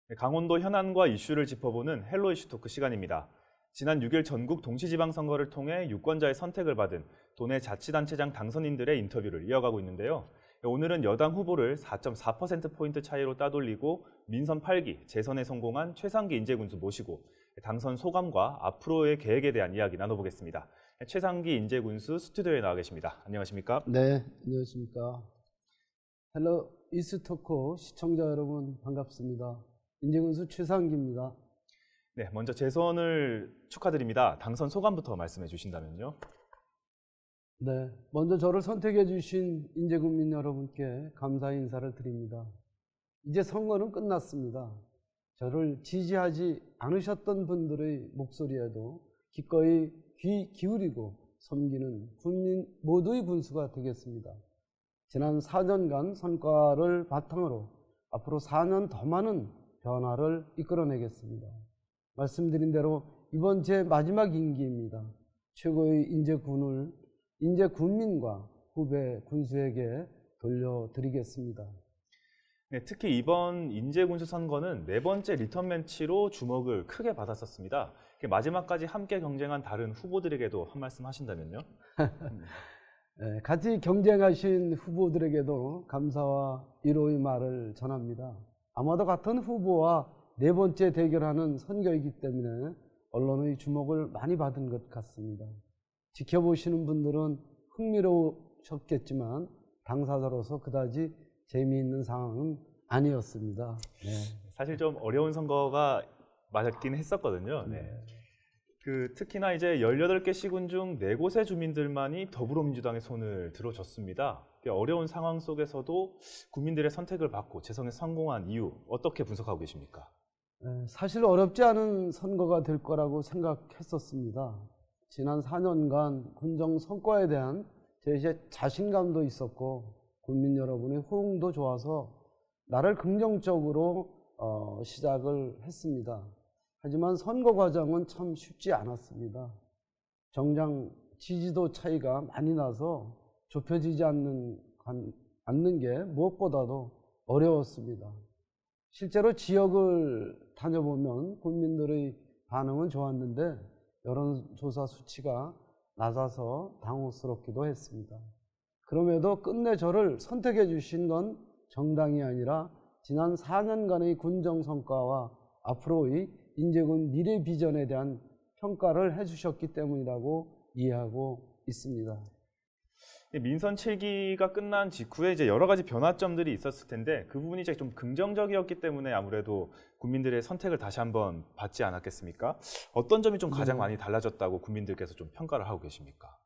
네, 강원도 현안과 이슈를 짚어보는 헬로 이슈 토크 시간입니다. 지난 6일 전국 동시지방선거를 통해 유권자의 선택을 받은 도내 자치단체장 당선인들의 인터뷰를 이어가고 있는데요. 오늘은 여당 후보를 4.4%포인트 차이로 따돌리고 민선 8기 재선에 성공한 최상기 인재군수 모시고 당선 소감과 앞으로의 계획에 대한 이야기 나눠보겠습니다. 최상기 인재군수 스튜디오에 나와 계십니다. 안녕하십니까? 네, 안녕하십니까. 헬로 이슈 토크 시청자 여러분 반갑습니다. 인재군수 최상기입니다. 네, 먼저 재선을 축하드립니다. 당선 소감부터 말씀해 주신다면요. 네, 먼저 저를 선택해 주신 인재국민 여러분께 감사 인사를 드립니다. 이제 선거는 끝났습니다. 저를 지지하지 않으셨던 분들의 목소리에도 기꺼이 귀 기울이고 섬기는 국민 모두의 군수가 되겠습니다. 지난 4년간 성과를 바탕으로 앞으로 4년 더 많은 변화를 이끌어내겠습니다. 말씀드린 대로 이번 제 마지막 임기입니다. 최고의 인재군민과 후배 군수에게 돌려드리겠습니다. 네, 특히 이번 인재군수 선거는 4번째 리턴 매치로 주목을 크게 받았었습니다. 마지막까지 함께 경쟁한 다른 후보들에게도 한 말씀 하신다면요? 네, 같이 경쟁하신 후보들에게도 감사와 위로의 말을 전합니다. 아마도 같은 후보와 4번째 대결하는 선거이기 때문에 언론의 주목을 많이 받은 것 같습니다. 지켜보시는 분들은 흥미로우셨겠지만 당사자로서 그다지 재미있는 상황은 아니었습니다. 네. 사실 좀 어려운 선거가 맞긴 했었거든요. 네. 특히나 이제 18개 시군 중 4곳의 주민들만이 더불어민주당의 손을 들어줬습니다. 어려운 상황 속에서도 국민들의 선택을 받고 재선에 성공한 이유 어떻게 분석하고 계십니까? 사실 어렵지 않은 선거가 될 거라고 생각했었습니다. 지난 4년간 군정 성과에 대한 제 자신감도 있었고 국민 여러분의 호응도 좋아서 나를 긍정적으로 시작을 했습니다. 하지만 선거 과정은 참 쉽지 않았습니다. 정당 지지도 차이가 많이 나서 좁혀지지 않는 게 무엇보다도 어려웠습니다. 실제로 지역을 다녀보면 국민들의 반응은 좋았는데 여론조사 수치가 낮아서 당혹스럽기도 했습니다. 그럼에도 끝내 저를 선택해 주신 건 정당이 아니라 지난 4년간의 군정 성과와 앞으로의 인재군 미래 비전에 대한 평가를 해주셨기 때문이라고 이해하고 있습니다. 민선 7기가 끝난 직후에 이제 여러 가지 변화점들이 있었을 텐데 그 부분이 이제 좀 긍정적이었기 때문에 아무래도 국민들의 선택을 다시 한번 받지 않았겠습니까? 어떤 점이 좀 가장 많이 달라졌다고 국민들께서 좀 평가를 하고 계십니까?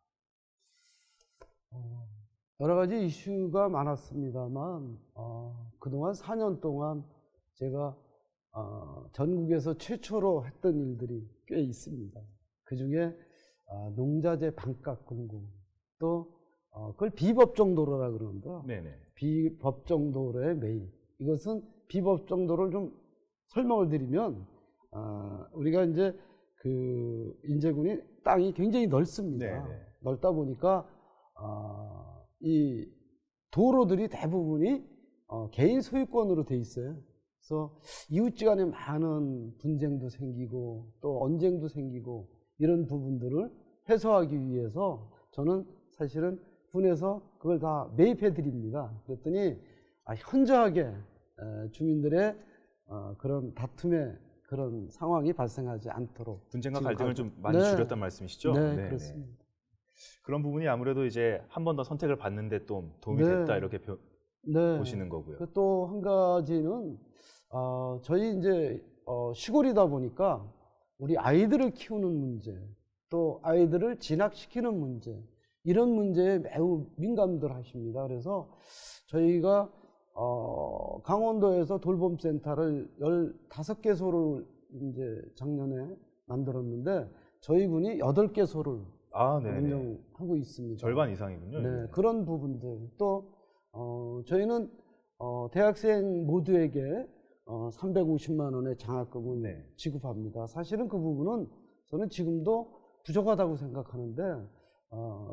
여러 가지 이슈가 많았습니다만 그동안 4년 동안 제가 전국에서 최초로 했던 일들이 꽤 있습니다. 그중에 농자재 반값 공고 또 그걸 비법정도로라 그러는데요. 네네. 비법정도로의 매입. 이것은 비법정도를 좀 설명을 드리면 우리가 이제 그 인재군이 땅이 굉장히 넓습니다. 네네. 넓다 보니까 이 도로들이 대부분이 개인 소유권으로 돼 있어요. 그래서 이웃지간에 많은 분쟁도 생기고 또 언쟁도 생기고 이런 부분들을 해소하기 위해서 저는 사실은 군에서 그걸 다 매입해 드립니다. 그랬더니 현저하게 주민들의 그런 다툼의 그런 상황이 발생하지 않도록 분쟁과 갈등을 좀 많이 줄였단 말씀이시죠? 네, 그렇습니다. 그런 부분이 아무래도 이제 한 번 더 선택을 받는데 좀 도움이 됐다 이렇게 보시는 거고요. 또 한 가지는 저희 이제 시골이다 보니까 우리 아이들을 키우는 문제, 또 아이들을 진학시키는 문제, 이런 문제에 매우 민감들 하십니다. 그래서 저희가 강원도에서 돌봄센터를 15개소를 이제 작년에 만들었는데 저희 군이 8개소를 운영하고 있습니다. 절반 이상이군요. 네, 그런 부분들. 또 저희는 대학생 모두에게 350만 원의 장학금을 지급합니다. 사실은 그 부분은 저는 지금도 부족하다고 생각하는데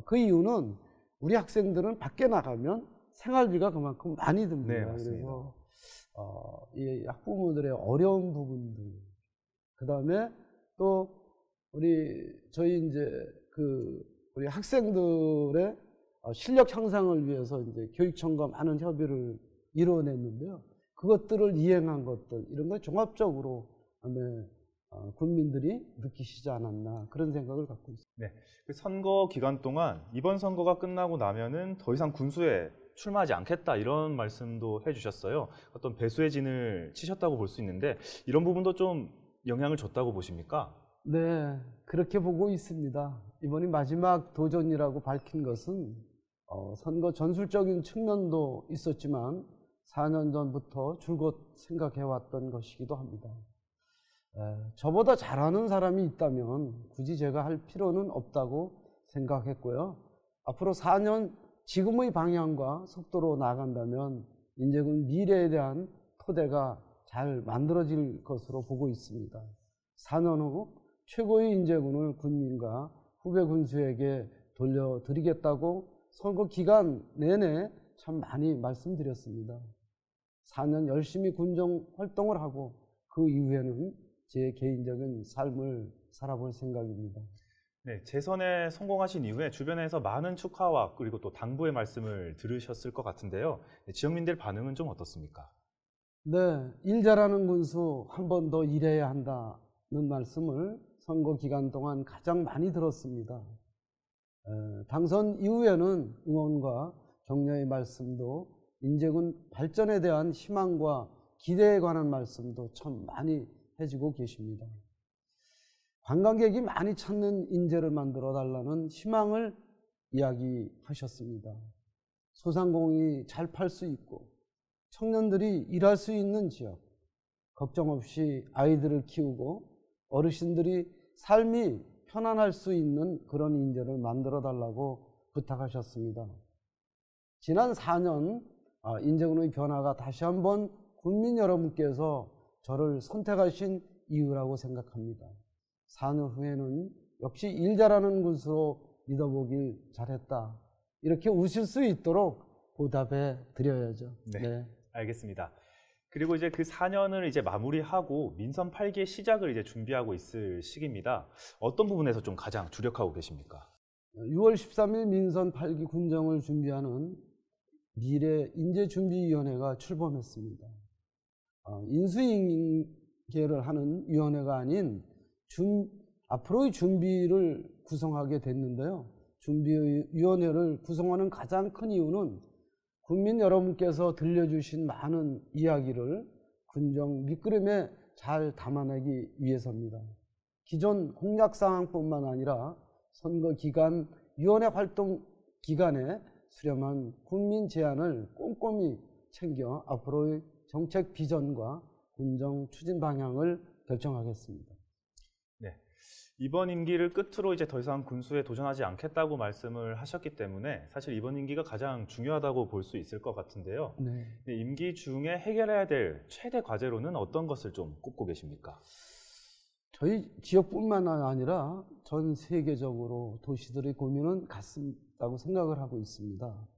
그 이유는 우리 학생들은 밖에 나가면 생활비가 그만큼 많이 듭니다. 네, 맞습니다. 그래서 이 학부모들의 어려운 부분들, 그 다음에 또 저희 이제 우리 학생들의 실력 향상을 위해서 이제 교육청과 많은 협의를 이뤄냈는데요. 그것들을 이행한 것들, 이런 걸 종합적으로 아마 국민들이 느끼시지 않았나, 그런 생각을 갖고 있습니다. 네, 그 선거 기간 동안 이번 선거가 끝나고 나면은 더 이상 군수에 출마하지 않겠다, 이런 말씀도 해주셨어요. 어떤 배수의 진을 치셨다고 볼 수 있는데, 이런 부분도 좀 영향을 줬다고 보십니까? 네, 그렇게 보고 있습니다. 이번이 마지막 도전이라고 밝힌 것은 선거 전술적인 측면도 있었지만 4년 전부터 줄곧 생각해왔던 것이기도 합니다. 저보다 잘하는 사람이 있다면 굳이 제가 할 필요는 없다고 생각했고요. 앞으로 4년 지금의 방향과 속도로 나간다면 인제군 미래에 대한 토대가 잘 만들어질 것으로 보고 있습니다. 4년 후 최고의 인재군을 군민과 후배 군수에게 돌려드리겠다고 선거 기간 내내 참 많이 말씀드렸습니다. 4년 열심히 군정 활동을 하고 그 이후에는 제 개인적인 삶을 살아볼 생각입니다. 네, 재선에 성공하신 이후에 주변에서 많은 축하와 그리고 또 당부의 말씀을 들으셨을 것 같은데요. 지역민들 반응은 좀 어떻습니까? 네, 일 잘하는 군수 한 번 더 일해야 한다는 말씀을 선거 기간 동안 가장 많이 들었습니다. 당선 이후에는 응원과 격려의 말씀도, 인제군 발전에 대한 희망과 기대에 관한 말씀도 참 많이 해주고 계십니다. 관광객이 많이 찾는 인재를 만들어 달라는 희망을 이야기하셨습니다. 소상공인이 잘 팔 수 있고 청년들이 일할 수 있는 지역, 걱정 없이 아이들을 키우고 어르신들이 삶이 편안할 수 있는 그런 인재를 만들어 달라고 부탁하셨습니다. 지난 4년 인제군의 변화가 다시 한번 국민 여러분께서 저를 선택하신 이유라고 생각합니다. 4년 후에는 역시 일 잘하는 군수로 믿어보길 잘했다, 이렇게 우실 수 있도록 보답해 드려야죠. 네, 알겠습니다. 그리고 이제 그 4년을 이제 마무리하고 민선 8기 시작을 이제 준비하고 있을 시기입니다. 어떤 부분에서 좀 가장 주력하고 계십니까? 6월 13일 민선 8기 군정을 준비하는 미래인재준비위원회가 출범했습니다. 인수인계를 하는 위원회가 아닌 앞으로의 준비를 구성하게 됐는데요. 준비위원회를 구성하는 가장 큰 이유는 국민 여러분께서 들려주신 많은 이야기를 군정 밑그림에 잘 담아내기 위해서입니다. 기존 공약사항뿐만 아니라 선거 기간, 위원회 활동 기간에 수렴한 국민 제안을 꼼꼼히 챙겨 앞으로의 정책 비전과 군정 추진 방향을 결정하겠습니다. 네, 이번 임기를 끝으로 이제 더 이상 군수에 도전하지 않겠다고 말씀을 하셨기 때문에 사실 이번 임기가 가장 중요하다고 볼 수 있을 것 같은데요. 네. 임기 중에 해결해야 될 최대 과제로는 어떤 것을 좀 꼽고 계십니까? 저희 지역뿐만 아니라 전 세계적으로 도시들의 고민은 같다고 생각을 하고 있습니다.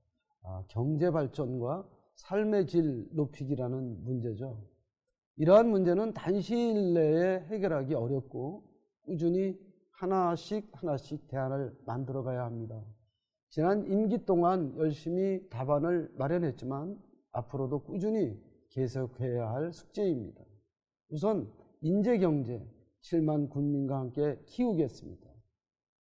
경제 발전과 삶의 질 높이기라는 문제죠. 이러한 문제는 단시일 내에 해결하기 어렵고 꾸준히 하나씩 대안을 만들어 가야 합니다. 지난 임기 동안 열심히 답안을 마련했지만 앞으로도 꾸준히 계속해야 할 숙제입니다. 우선 인재경제 7만 군민과 함께 키우겠습니다.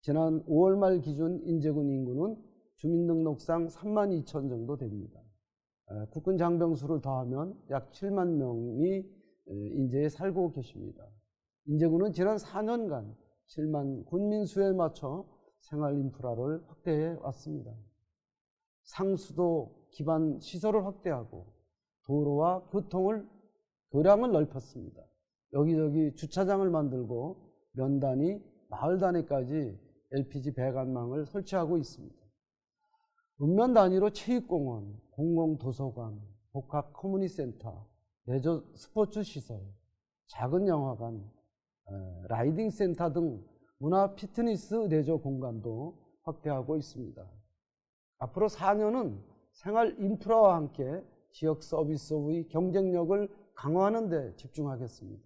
지난 5월 말 기준 인제군 인구는 주민등록상 3만 2천 정도 됩니다. 국군 장병수를 더하면 약 7만 명이 인제에 살고 계십니다. 인제군은 지난 4년간 7만 군민 수에 맞춰 생활 인프라를 확대해 왔습니다. 상수도 기반 시설을 확대하고 도로와 교량을 넓혔습니다. 여기저기 주차장을 만들고 면 단위, 마을 단위까지 LPG 배관망을 설치하고 있습니다. 읍면 단위로 체육공원, 공공도서관, 복합 커뮤니센터, 레저 스포츠 시설, 작은 영화관, 라이딩 센터 등 문화 피트니스 레저 공간도 확대하고 있습니다. 앞으로 4년은 생활 인프라와 함께 지역 서비스의 경쟁력을 강화하는 데 집중하겠습니다.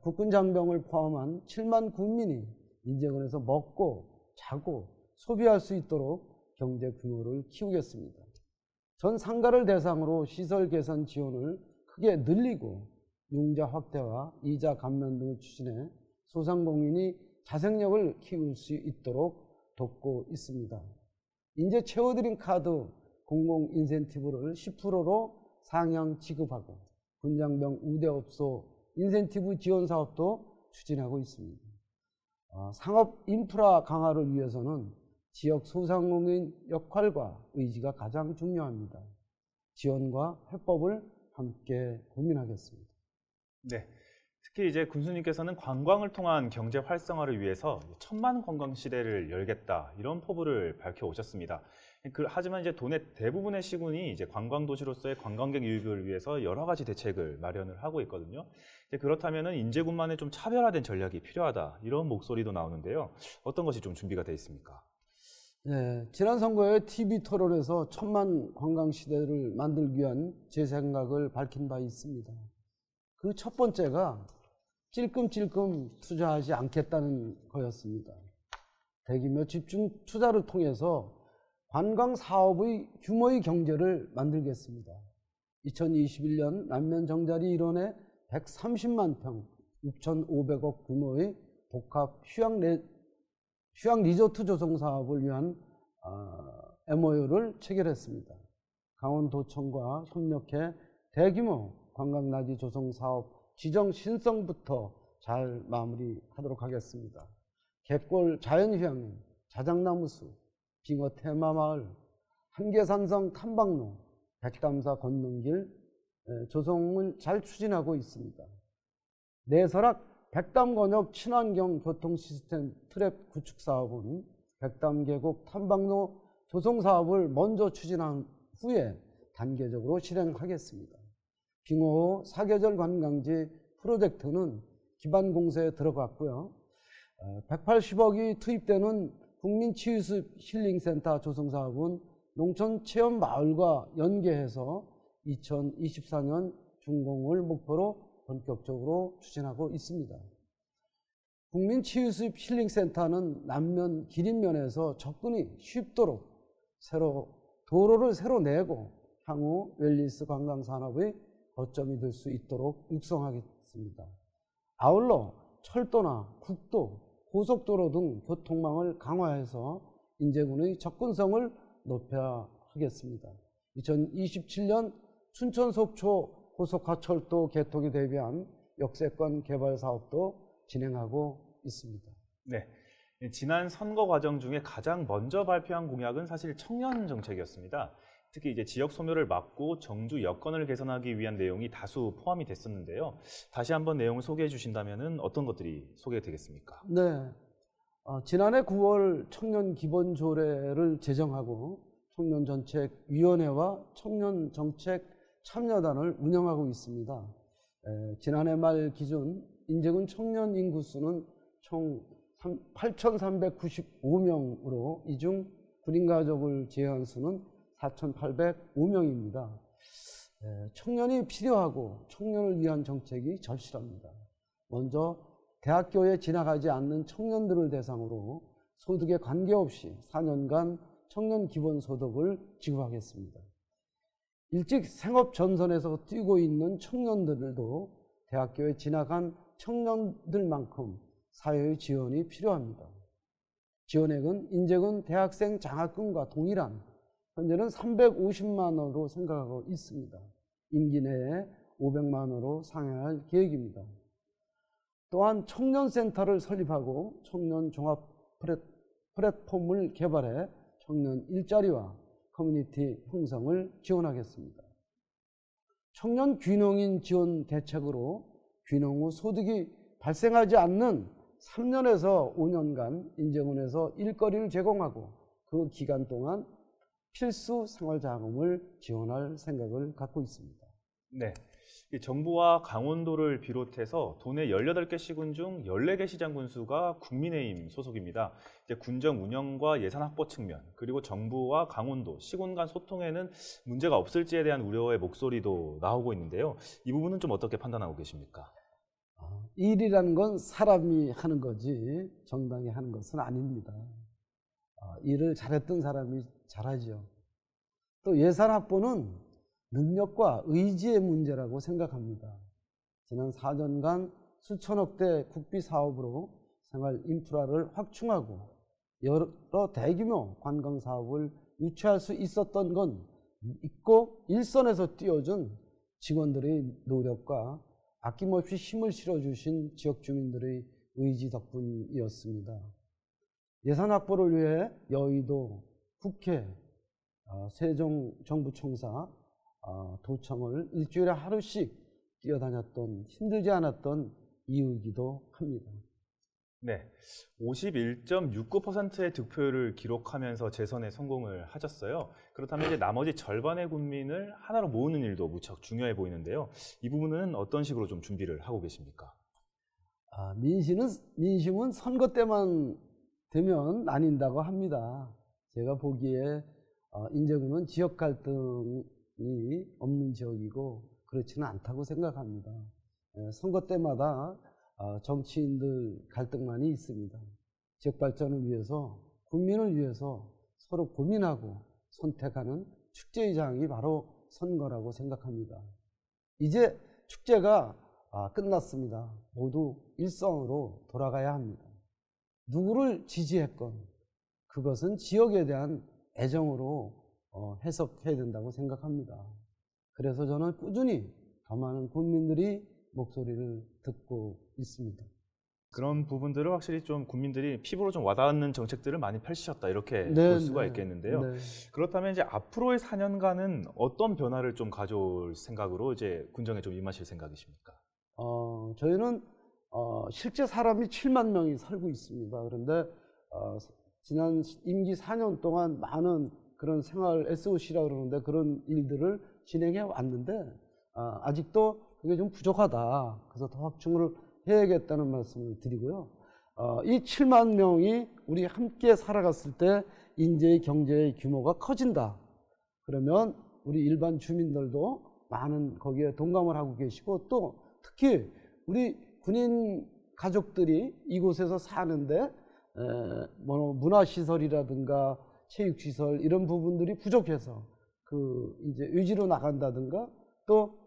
국군 장병을 포함한 7만 군민이 인제군에서 먹고 자고 소비할 수 있도록 경제 규모를 키우겠습니다. 전 상가를 대상으로 시설 개선 지원을 크게 늘리고 융자 확대와 이자 감면 등을 추진해 소상공인이 자생력을 키울 수 있도록 돕고 있습니다. 인제 채워드린 카드 공공 인센티브를 10%로 상향 지급하고 군장병 우대업소 인센티브 지원 사업도 추진하고 있습니다. 상업 인프라 강화를 위해서는 지역 소상공인 역할과 의지가 가장 중요합니다. 지원과 해법을 함께 고민하겠습니다. 네. 특히 이제 군수님께서는 관광을 통한 경제 활성화를 위해서 1000만 관광 시대를 열겠다 이런 포부를 밝혀 오셨습니다. 하지만 이제 돈의 대부분의 시군이 이제 관광 도시로서의 관광객 유입을 위해서 여러 가지 대책을 마련을 하고 있거든요. 그렇다면은 인제군만의 좀 차별화된 전략이 필요하다 이런 목소리도 나오는데요. 어떤 것이 좀 준비가 돼 있습니까? 네, 지난 선거에 TV 토론에서 1000만 관광 시대를 만들기 위한 제 생각을 밝힌 바 있습니다. 그 첫 번째가 찔끔찔끔 투자하지 않겠다는 거였습니다. 대규모 집중 투자를 통해서 관광 사업의 규모의 경제를 만들겠습니다. 2021년 남면 정자리 일원에 130만 평, 6,500억 규모의 복합 휴양 리조트 조성 사업을 위한 MOU를 체결했습니다. 강원도청과 협력해 대규모 관광나지 조성 사업 지정 신청부터 잘 마무리하도록 하겠습니다. 갯골 자연휴양림, 자작나무숲, 빙어 테마마을, 한계산성 탐방로, 백담사 건너길 조성을 잘 추진하고 있습니다. 내설악 백담권역 친환경 교통 시스템 트랩 구축 사업은 백담계곡 탐방로 조성 사업을 먼저 추진한 후에 단계적으로 실행하겠습니다. 빙호 사계절 관광지 프로젝트는 기반 공세에 들어갔고요. 180억이 투입되는 국민치유숲 힐링센터 조성 사업은 농촌체험 마을과 연계해서 2024년 준공을 목표로 본격적으로 추진하고 있습니다. 국민치유숲 힐링센터는 남면 기린면에서 접근이 쉽도록 도로를 새로 내고 향후 웰니스 관광산업의 거점이 될 수 있도록 육성하겠습니다. 아울러 철도나 국도, 고속도로 등 교통망을 강화해서 인제군의 접근성을 높여야 하겠습니다. 2027년 춘천 속초 고속화철도 개통에 대비한 역세권 개발 사업도 진행하고 있습니다. 네. 지난 선거 과정 중에 가장 먼저 발표한 공약은 사실 청년 정책이었습니다. 특히 이제 지역 소멸을 막고 정주 여건을 개선하기 위한 내용이 다수 포함이 됐었는데요. 다시 한번 내용을 소개해 주신다면 어떤 것들이 소개되겠습니까? 네. 지난해 9월 청년 기본조례를 제정하고 청년정책위원회와 청년정책 참여단을 운영하고 있습니다. 지난해 말 기준 인제군 청년 인구수는 총 8,395명으로 이 중 군인 가족을 제외한 수는 4,805명입니다. 청년이 필요하고 청년을 위한 정책이 절실합니다. 먼저 대학교에 진학하지 않는 청년들을 대상으로 소득에 관계없이 4년간 청년 기본소득을 지급하겠습니다. 일찍 생업 전선에서 뛰고 있는 청년들도 대학교에 진학한 청년들만큼 사회의 지원이 필요합니다. 지원액은 인제군 대학생 장학금과 동일한 현재는 350만 원으로 생각하고 있습니다. 임기 내에 500만 원으로 상향할 계획입니다. 또한 청년센터를 설립하고 청년 종합 플랫폼을 개발해 청년 일자리와 커뮤니티 형성을 지원하겠습니다. 청년 귀농인 지원 대책으로 귀농 후 소득이 발생하지 않는 3년에서 5년간 인제군에서 일거리를 제공하고 그 기간 동안 필수 생활자금을 지원할 생각을 갖고 있습니다. 네. 이 정부와 강원도를 비롯해서 도내 18개 시군 중 14개 시장 군수가 국민의힘 소속입니다. 이제 군정 운영과 예산 확보 측면, 그리고 정부와 강원도, 시군 간 소통에는 문제가 없을지에 대한 우려의 목소리도 나오고 있는데요. 이 부분은 좀 어떻게 판단하고 계십니까? 일이라는 건 사람이 하는 거지 정당이 하는 것은 아닙니다. 일을 잘했던 사람이 잘하죠. 또 예산 확보는 능력과 의지의 문제라고 생각합니다. 지난 4년간 수천억대 국비 사업으로 생활 인프라를 확충하고 여러 대규모 관광 사업을 유치할 수 있었던 건 있고 일선에서 뛰어준 직원들의 노력과 아낌없이 힘을 실어주신 지역 주민들의 의지 덕분이었습니다. 예산 확보를 위해 여의도, 국회, 세종정부청사, 도청을 일주일에 하루씩 뛰어다녔던 힘들지 않았던 이유이기도 합니다. 네, 51.69%의 득표율을 기록하면서 재선에 성공을 하셨어요. 그렇다면 이제 나머지 절반의 국민을 하나로 모으는 일도 무척 중요해 보이는데요. 이 부분은 어떤 식으로 좀 준비를 하고 계십니까? 민심은 선거 때만 되면 나뉜다고 합니다. 제가 보기에 인제군은 지역 갈등이 없는 지역이고 그렇지는 않다고 생각합니다. 선거 때마다 정치인들 갈등만이 있습니다. 지역 발전을 위해서, 국민을 위해서 서로 고민하고 선택하는 축제의 장이 바로 선거라고 생각합니다. 이제 축제가 끝났습니다. 모두 일성으로 돌아가야 합니다. 누구를 지지했건 그것은 지역에 대한 애정으로 해석해야 된다고 생각합니다. 그래서 저는 꾸준히 더 많은 국민들이 목소리를 듣고 있습니다. 그런 부분들을 확실히 좀 국민들이 피부로 좀 와닿는 정책들을 많이 펼치셨다 이렇게 볼 수가 있겠는데요. 네. 그렇다면 이제 앞으로의 4년간은 어떤 변화를 좀 가져올 생각으로 이제 군정에 좀 임하실 생각이십니까? 저희는 실제 사람이 7만 명이 살고 있습니다. 그런데 지난 임기 4년 동안 많은 그런 생활 SOC라고 그러는데 그런 일들을 진행해 왔는데 아직도 그게 좀 부족하다. 그래서 더 확충을 해야겠다는 말씀을 드리고요. 이 7만 명이 우리 함께 살아갔을 때 인재의 경제의 규모가 커진다. 그러면 우리 일반 주민들도 많은 거기에 동감을 하고 계시고 또 특히 우리 군인 가족들이 이곳에서 사는데 문화시설이라든가 체육시설 이런 부분들이 부족해서 이제 외지로 나간다든가 또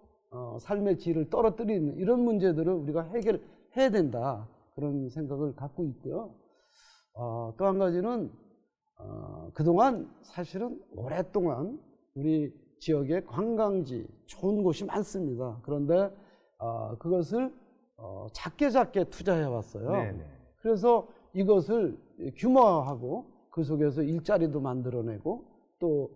삶의 질을 떨어뜨리는 이런 문제들을 우리가 해결해야 된다. 그런 생각을 갖고 있고요. 또 한 가지는 그동안 사실은 오랫동안 우리 지역에 관광지 좋은 곳이 많습니다. 그런데 그것을 작게 투자해 왔어요. 네네. 그래서 이것을 규모화하고 그 속에서 일자리도 만들어내고 또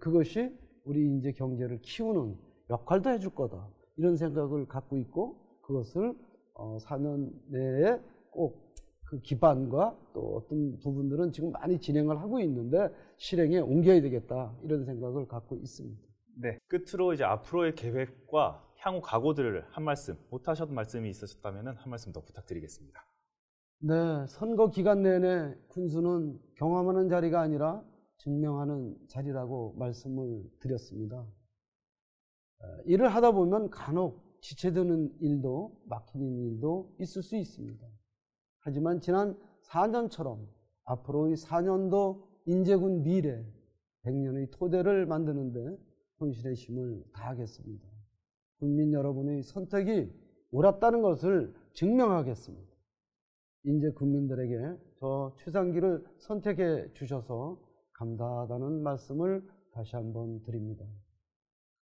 그것이 우리 인재 경제를 키우는 역할도 해줄 거다. 이런 생각을 갖고 있고 그것을 4년 내에 꼭 그 기반과 또 어떤 부분들은 지금 많이 진행을 하고 있는데 실행에 옮겨야 되겠다. 이런 생각을 갖고 있습니다. 네, 끝으로 이제 앞으로의 계획과 향후 각오들을 한 말씀, 못하셨던 말씀이 있으셨다면 한 말씀 더 부탁드리겠습니다. 네, 선거 기간 내내 군수는 경험하는 자리가 아니라 증명하는 자리라고 말씀을 드렸습니다. 일을 하다 보면 간혹 지체되는 일도 막히는 일도 있을 수 있습니다. 하지만 지난 4년처럼 앞으로의 4년도 인제군 미래 100년의 토대를 만드는 데 혼신의 힘을 다하겠습니다. 국민 여러분의 선택이 옳았다는 것을 증명하겠습니다. 인제 국민들에게 저 최상기를 선택해 주셔서 감사하다는 말씀을 다시 한번 드립니다.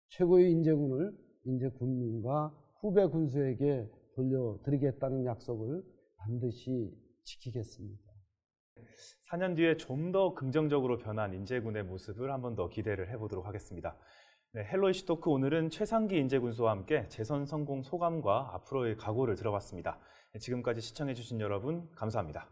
최고의 인제군을 인제 군민과 후배 군수에게 돌려드리겠다는 약속을 반드시 지키겠습니다. 4년 뒤에 좀 더 긍정적으로 변한 인제군의 모습을 한 번 더 기대를 해보도록 하겠습니다. 네, 헬로 이슈 토크 오늘은 최상기 인제군수와 함께 재선 성공 소감과 앞으로의 각오를 들어봤습니다. 지금까지 시청해주신 여러분 감사합니다.